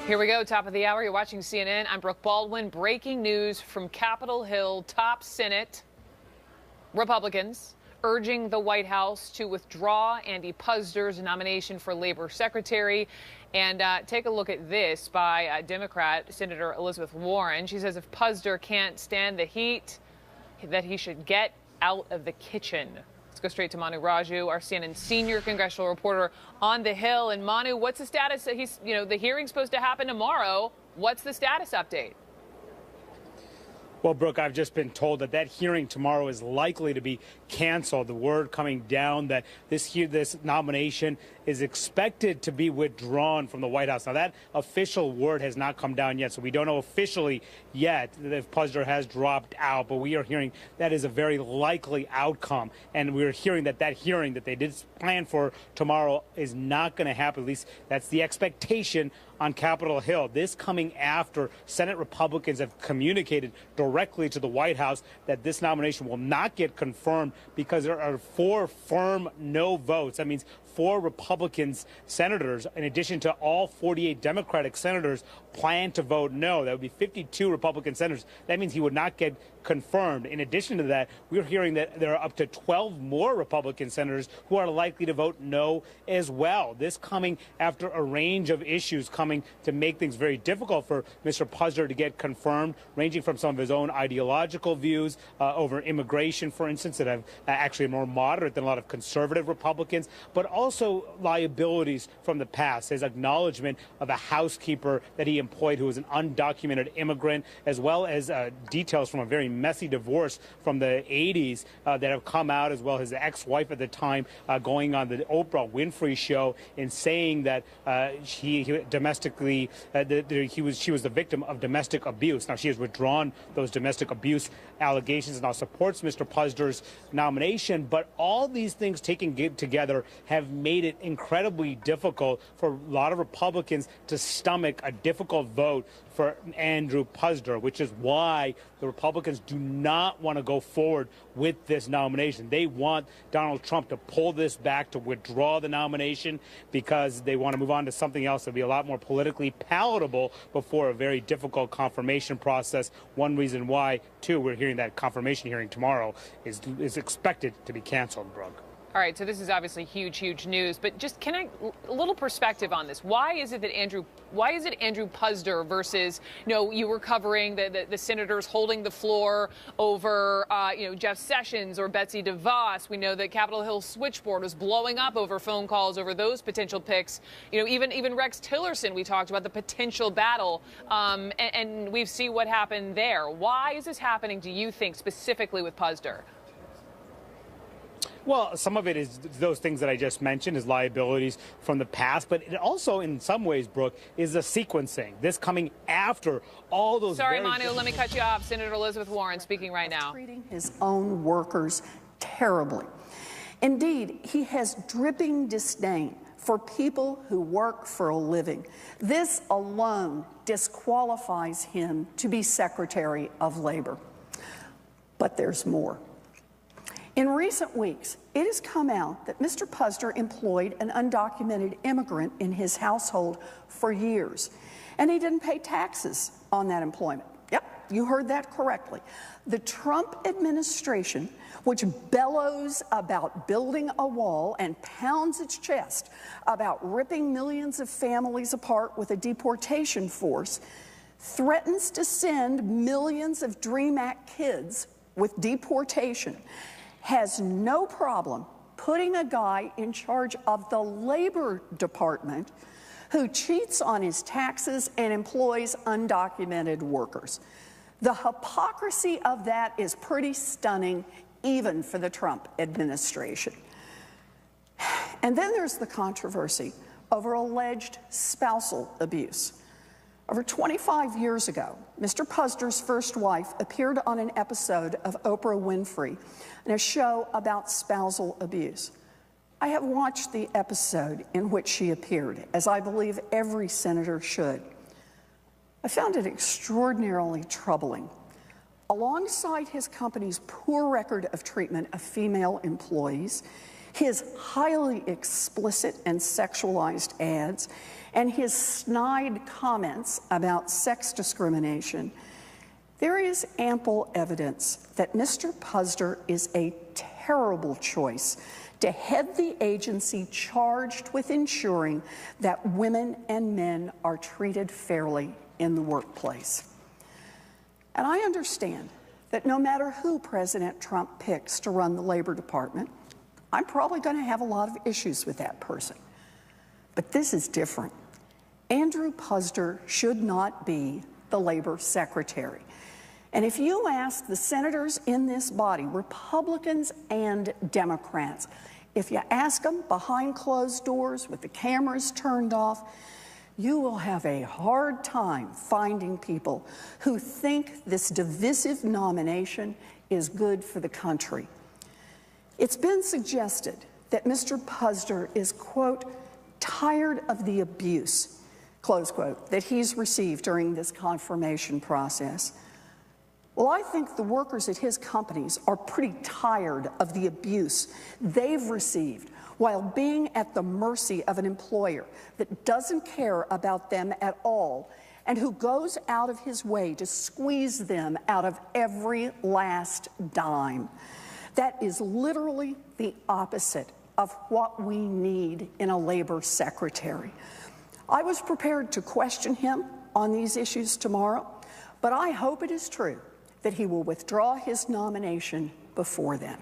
Here we go, top of the hour. You're watching CNN. I'm Brooke Baldwin. Breaking news from Capitol Hill. Top Senate Republicans urging the White House to withdraw Andy Puzder's nomination for Labor Secretary. And take a look at this by Democrat Senator Elizabeth Warren. She says if Puzder can't stand the heat, that he should get out of the kitchen. Let's go straight to Manu Raju, our CNN senior congressional reporter on the Hill. And Manu, what's the status? The hearing's supposed to happen tomorrow. What's the status update? Well, Brooke, I've just been told that hearing tomorrow is likely to be canceled. The word coming down that this nomination is expected to be withdrawn from the White House. Now, that official word has not come down yet, so we don't know officially yet if Puzder has dropped out. But we are hearing that is a very likely outcome. And we're hearing that hearing that they did plan for tomorrow is not going to happen. At least that's the expectation on Capitol Hill. This coming after Senate Republicans have communicated directly to the White House that this nomination will not get confirmed because there are 4 firm no votes. That means 4 Republicans senators, in addition to all 48 Democratic senators, plan to vote no. That would be 52 Republican senators. That means he would not get confirmed. In addition to that, we're hearing that there are up to 12 more Republican senators who are likely to vote no as well. This coming after a range of issues coming to make things very difficult for Mr. Puzder to get confirmed, ranging from some of his own ideological views over immigration, for instance, that have actually more moderate than a lot of conservative Republicans, but also liabilities from the past, his acknowledgement of a housekeeper that he employed who was an undocumented immigrant, as well as details from a very messy divorce from the 80s that have come out, as well as his ex-wife at the time going on the Oprah Winfrey show and saying that she was the victim of domestic abuse. Now, she has withdrawn those domestic abuse allegations and now supports Mr. Puzder's nomination. But all these things taken together have made it incredibly difficult for a lot of Republicans to stomach a difficult vote for Andrew Puzder, which is why the Republicans do not want to go forward with this nomination. They want Donald Trump to pull this back, to withdraw the nomination, because they want to move on to something else that will be a lot more politically palatable before a very difficult confirmation process. One reason why, too, we're hearing that confirmation hearing tomorrow is expected to be canceled, Brooke. All right, so this is obviously huge news, but just a little perspective on this. Why is it Andrew Puzder versus, you were covering the senators holding the floor over, Jeff Sessions or Betsy DeVos. We know that Capitol Hill switchboard was blowing up over phone calls over those potential picks. Even Rex Tillerson, we talked about the potential battle, and we've seen what happened there. Why is this happening, do you think, specifically with Puzder? Well, some of it is those things that I just mentioned, is liabilities from the past, but it also, in some ways, Brooke, is the sequencing. This coming after all those. Sorry, Manu, let me cut you off. Senator Elizabeth Warren speaking right now. Treating his own workers terribly. Indeed, he has dripping disdain for people who work for a living. This alone disqualifies him to be Secretary of Labor. But there's more. In recent weeks, it has come out that Mr. Puzder employed an undocumented immigrant in his household for years, and he didn't pay taxes on that employment. Yep, you heard that correctly. The Trump administration, which bellows about building a wall and pounds its chest about ripping millions of families apart with a deportation force, threatens to send millions of DREAM Act kids with deportation, has no problem putting a guy in charge of the Labor Department who cheats on his taxes and employs undocumented workers. The hypocrisy of that is pretty stunning, even for the Trump administration. And then there's the controversy over alleged spousal abuse. Over 25 years ago, Mr. Puzder's first wife appeared on an episode of Oprah Winfrey in a show about spousal abuse. I have watched the episode in which she appeared, as I believe every senator should. I found it extraordinarily troubling. Alongside his company's poor record of treatment of female employees, his highly explicit and sexualized ads, and his snide comments about sex discrimination, there is ample evidence that Mr. Puzder is a terrible choice to head the agency charged with ensuring that women and men are treated fairly in the workplace. And I understand that no matter who President Trump picks to run the Labor Department, I'm probably going to have a lot of issues with that person. But this is different. Andrew Puzder should not be the Labor Secretary. And if you ask the senators in this body, Republicans and Democrats, if you ask them behind closed doors with the cameras turned off, you will have a hard time finding people who think this divisive nomination is good for the country. It's been suggested that Mr. Puzder is, quote, tired of the abuse, close quote, that he's received during this confirmation process. Well, I think the workers at his companies are pretty tired of the abuse they've received while being at the mercy of an employer that doesn't care about them at all and who goes out of his way to squeeze them out of every last dime. That is literally the opposite of what we need in a labor secretary. I was prepared to question him on these issues tomorrow, but I hope it is true that he will withdraw his nomination before then.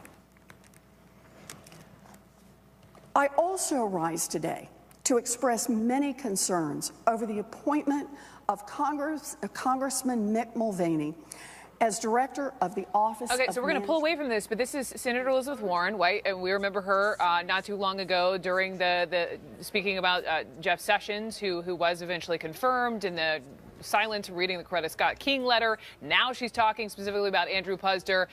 I also rise today to express many concerns over the appointment of Congressman Mick Mulvaney as director of the Office of so we're going to pull away from this, but this is Senator Elizabeth Warren, right? And we remember her not too long ago during the speaking about Jeff Sessions, who was eventually confirmed in the silent reading the Coretta Scott King letter. Now she's talking specifically about Andrew Puzder,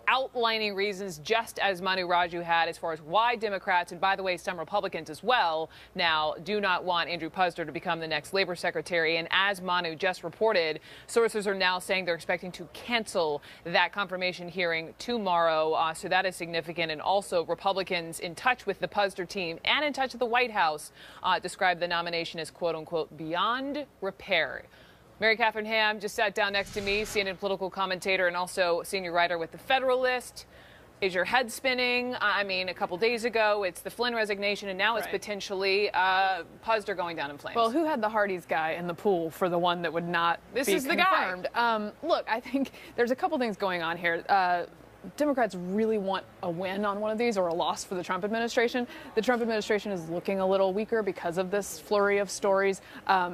outlining reasons just as Manu Raju had as far as why Democrats, and by the way, some Republicans as well, now do not want Andrew Puzder to become the next labor secretary. And as Manu just reported, sources are now saying they're expecting to cancel that confirmation hearing tomorrow. So that is significant. And also Republicans in touch with the Puzder team and in touch with the White House described the nomination as, quote unquote, beyond repair. Mary Catherine Ham just sat down next to me, CNN political commentator and also senior writer with The Federalist. Is your head spinning? I mean, a couple days ago, it's the Flynn resignation, and now it's potentially Puzder going down in flames. Well, who had the Hardee's guy in the pool for the one that would not be confirmed? This is the guy. Look, I think there's a couple things going on here. Democrats really want a win on one of these or a loss for the Trump administration. The Trump administration is looking a little weaker because of this flurry of stories.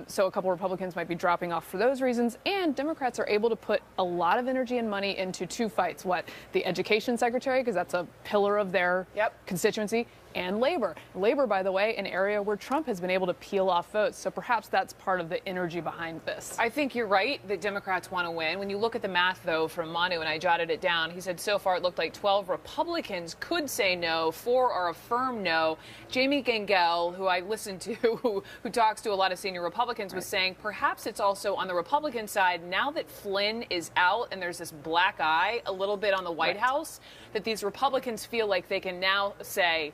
So a couple Republicans might be dropping off for those reasons. And Democrats are able to put a lot of energy and money into two fights. The education secretary, because that's a pillar of their constituency, and labor. Labor, by the way, an area where Trump has been able to peel off votes. So perhaps that's part of the energy behind this. I think you're right that Democrats want to win. When you look at the math, though, from Manu, and I jotted it down, he said so far it looked like 12 Republicans could say no, 4 are a firm no. Jamie Gangel, who I listened to, who talks to a lot of senior Republicans, was saying perhaps it's also on the Republican side, now that Flynn is out and there's this black eye a little bit on the White House, that these Republicans feel like they can now say,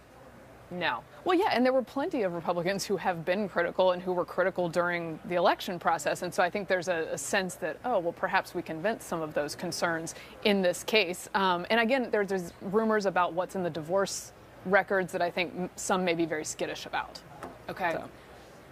no. Well, yeah, and there were plenty of Republicans who have been critical and who were critical during the election process. And so I think there's a sense that, oh, well, perhaps we can vent some of those concerns in this case. And again, there's rumors about what's in the divorce records that I think some may be very skittish about. Okay. So.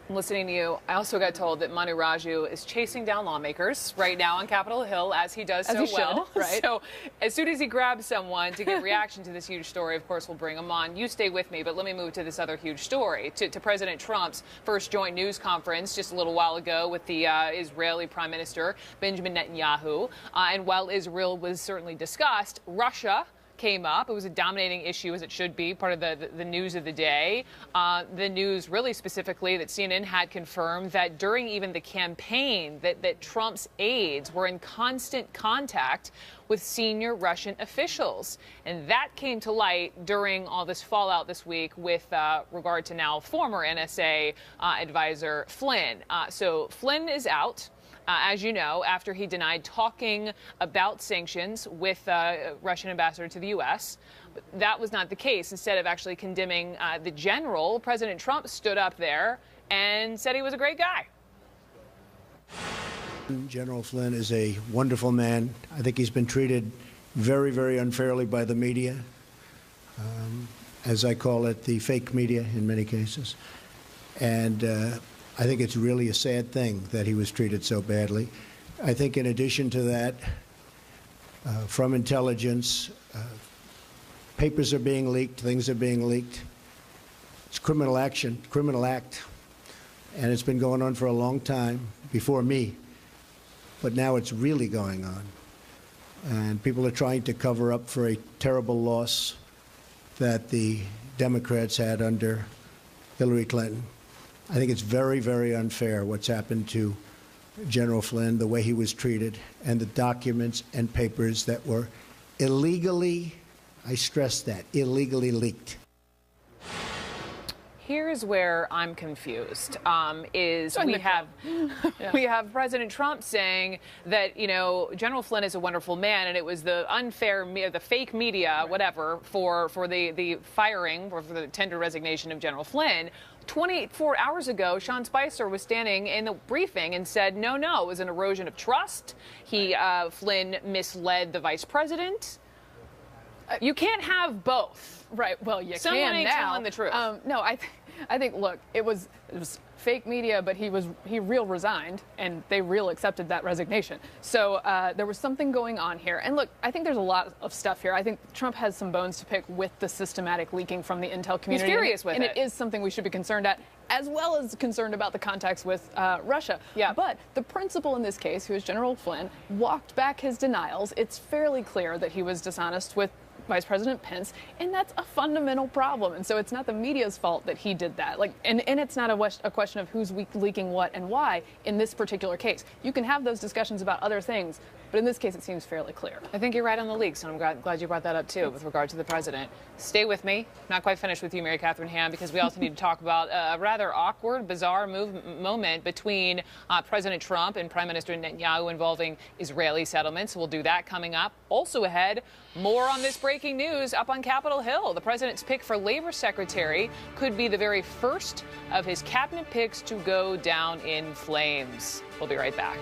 Listening to you, I also got told that Manu Raju is chasing down lawmakers right now on Capitol Hill, as he does so well. Right? So as soon as he grabs someone to get reaction to this huge story, of course, we'll bring him on. You stay with me, but let me move to this other huge story, to President Trump's first joint news conference just a little while ago with the Israeli Prime Minister, Benjamin Netanyahu. And while Israel was certainly discussed, Russia came up. It was a dominating issue, as it should be, part of the news of the day. The news really specifically that CNN had confirmed that during even the campaign that Trump's aides were in constant contact with senior Russian officials. And that came to light during all this fallout this week with regard to now former NSA advisor Flynn. So Flynn is out. As you know, after he denied talking about sanctions with Russian ambassador to the U.S., But that was not the case. Instead of actually condemning the general, President Trump stood up there and said he was a great guy. General Flynn is a wonderful man. I think he's been treated very, very unfairly by the media, as I call it, the fake media in many cases. And I think it's really a sad thing that he was treated so badly. I think in addition to that, from intelligence, papers are being leaked, things are being leaked. It's criminal action, criminal act, and it's been going on for a long time before me. But now it's really going on. And people are trying to cover up for a terrible loss that the Democrats had under Hillary Clinton. I think it's very, very unfair what's happened to General Flynn, the way he was treated, and the documents and papers that were illegally, I stress that, illegally leaked. Here's where I'm confused, is we have President Trump saying that, you know, General Flynn is a wonderful man, and it was the the fake media, whatever, for the firing or for the tender resignation of General Flynn. 24 hours ago, Sean Spicer was standing in the briefing and said, no, it was an erosion of trust. Flynn misled the vice president. You can't have both. Right. Well, you Someone can ain't now. telling the truth. No, I think, look, it was fake media, but he real resigned, and they real accepted that resignation. So there was something going on here. And look, I think there's a lot of stuff here. I think Trump has some bones to pick with the systematic leaking from the intel community. He's furious with it. And it is something we should be concerned at, as well as concerned about the contacts with Russia. Yeah. But the principal in this case, who is General Flynn, walked back his denials. It's fairly clear that he was dishonest with Vice President Pence, and that's a fundamental problem. And so it's not the media's fault that he did that. And it's not a question of who's leaking what and why in this particular case. You can have those discussions about other things, but in this case, it seems fairly clear. I think you're right on the leaks, and I'm glad you brought that up, too, with regard to the president. Stay with me. Not quite finished with you, Mary Catherine Ham, because we also need to talk about a rather awkward, bizarre moment between President Trump and Prime Minister Netanyahu involving Israeli settlements. We'll do that coming up. Also ahead, more on this breaking news up on Capitol Hill. The president's pick for labor secretary could be the very first of his cabinet picks to go down in flames. We'll be right back.